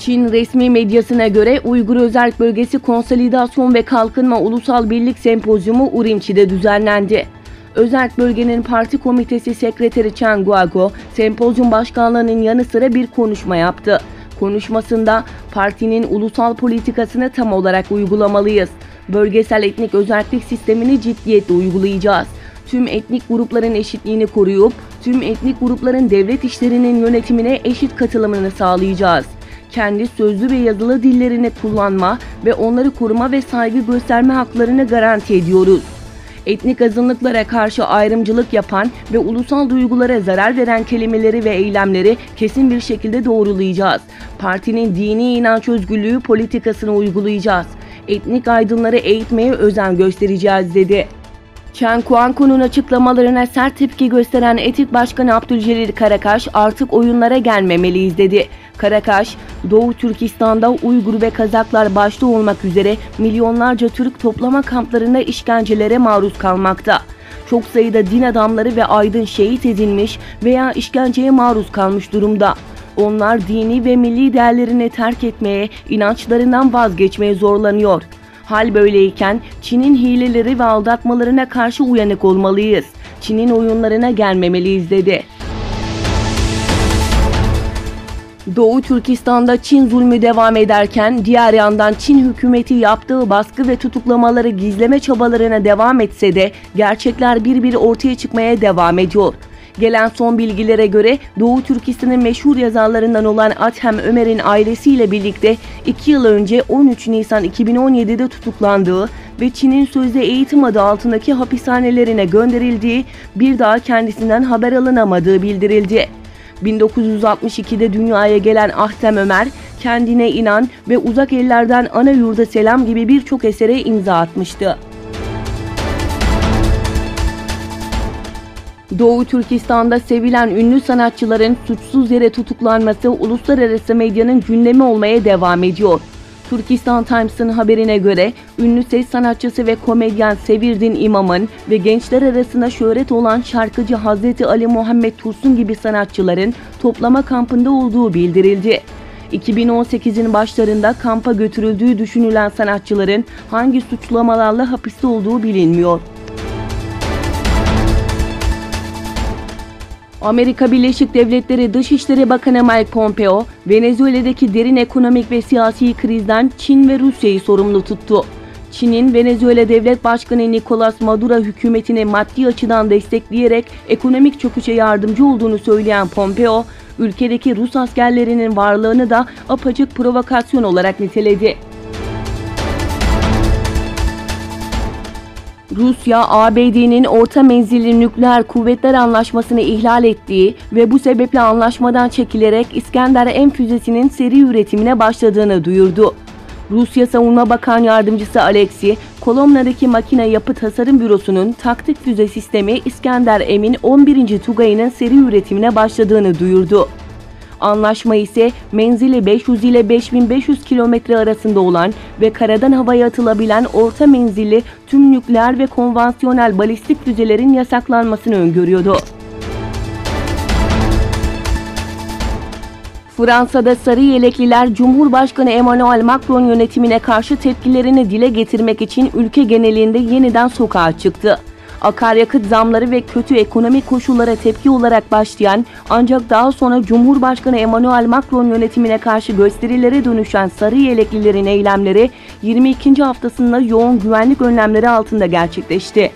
Çin resmi medyasına göre Uygur Özerk Bölgesi Konsolidasyon ve Kalkınma Ulusal Birlik Sempozyumu Urumçi'de düzenlendi. Özerk Bölgenin Parti Komitesi Sekreteri Chen Guoguo, sempozyum başkanlığının yanı sıra bir konuşma yaptı. Konuşmasında partinin ulusal politikasını tam olarak uygulamalıyız. Bölgesel etnik özerklik sistemini ciddiyetle uygulayacağız. Tüm etnik grupların eşitliğini koruyup tüm etnik grupların devlet işlerinin yönetimine eşit katılımını sağlayacağız. Kendi sözlü ve yazılı dillerini kullanma ve onları koruma ve saygı gösterme haklarını garanti ediyoruz. Etnik azınlıklara karşı ayrımcılık yapan ve ulusal duygulara zarar veren kelimeleri ve eylemleri kesin bir şekilde doğrulayacağız. Partinin dini inanç özgürlüğü politikasını uygulayacağız. Etnik aydınları eğitmeye özen göstereceğiz dedi. Chen Guoguo'nun açıklamalarına sert tepki gösteren Etik Başkanı Abdülcelil Karakaş artık oyunlara gelmemeliyiz dedi. Karakaş, Doğu Türkistan'da Uygur ve Kazaklar başta olmak üzere milyonlarca Türk toplama kamplarında işkencelere maruz kalmakta. Çok sayıda din adamları ve aydın şehit edilmiş veya işkenceye maruz kalmış durumda. Onlar dini ve milli değerlerini terk etmeye, inançlarından vazgeçmeye zorlanıyor. Hal böyleyken Çin'in hileleri ve aldatmalarına karşı uyanık olmalıyız. Çin'in oyunlarına gelmemeliyiz dedi. Doğu Türkistan'da Çin zulmü devam ederken diğer yandan Çin hükümeti yaptığı baskı ve tutuklamaları gizleme çabalarına devam etse de gerçekler bir bir ortaya çıkmaya devam ediyor. Gelen son bilgilere göre Doğu Türkistan'ın meşhur yazarlarından olan Adhem Ömer'in ailesiyle birlikte 2 yıl önce 13 Nisan 2017'de tutuklandığı ve Çin'in sözde eğitim adı altındaki hapishanelerine gönderildiği, bir daha kendisinden haber alınamadığı bildirildi. 1962'de dünyaya gelen Adhem Ömer, Kendine İnan ve Uzak Ellerden Ana Yurda Selam gibi birçok esere imza atmıştı. Doğu Türkistan'da sevilen ünlü sanatçıların suçsuz yere tutuklanması uluslararası medyanın gündemi olmaya devam ediyor. Türkistan Times'ın haberine göre ünlü ses sanatçısı ve komedyen Sevirdin İmam'ın ve gençler arasında şöhret olan şarkıcı Hazreti Ali Muhammed Tursun gibi sanatçıların toplama kampında olduğu bildirildi. 2018'in başlarında kampa götürüldüğü düşünülen sanatçıların hangi suçlamalarla hapiste olduğu bilinmiyor. Amerika Birleşik Devletleri Dışişleri Bakanı Mike Pompeo, Venezuela'daki derin ekonomik ve siyasi krizden Çin ve Rusya'yı sorumlu tuttu. Çin'in Venezuela Devlet Başkanı Nicolas Maduro hükümetini maddi açıdan destekleyerek ekonomik çöküşe yardımcı olduğunu söyleyen Pompeo, ülkedeki Rus askerlerinin varlığını da apaçık provokasyon olarak niteledi. Rusya, ABD'nin orta menzilli nükleer kuvvetler anlaşmasını ihlal ettiği ve bu sebeple anlaşmadan çekilerek İskender-M füzesinin seri üretimine başladığını duyurdu. Rusya Savunma Bakan Yardımcısı Alexey, Kolomna'daki Makine Yapı Tasarım Bürosu'nun taktik füze sistemi İskender-M'in 11. Tugay'ının seri üretimine başladığını duyurdu. Anlaşma ise menzili 500 ile 5500 kilometre arasında olan ve karadan havaya atılabilen orta menzilli tüm nükleer ve konvansiyonel balistik füzelerin yasaklanmasını öngörüyordu. Fransa'da sarı yelekliler Cumhurbaşkanı Emmanuel Macron yönetimine karşı tepkilerini dile getirmek için ülke genelinde yeniden sokağa çıktı. Akaryakıt zamları ve kötü ekonomik koşullara tepki olarak başlayan ancak daha sonra Cumhurbaşkanı Emmanuel Macron yönetimine karşı gösterilere dönüşen sarı yeleklilerin eylemleri 22. haftasında yoğun güvenlik önlemleri altında gerçekleşti.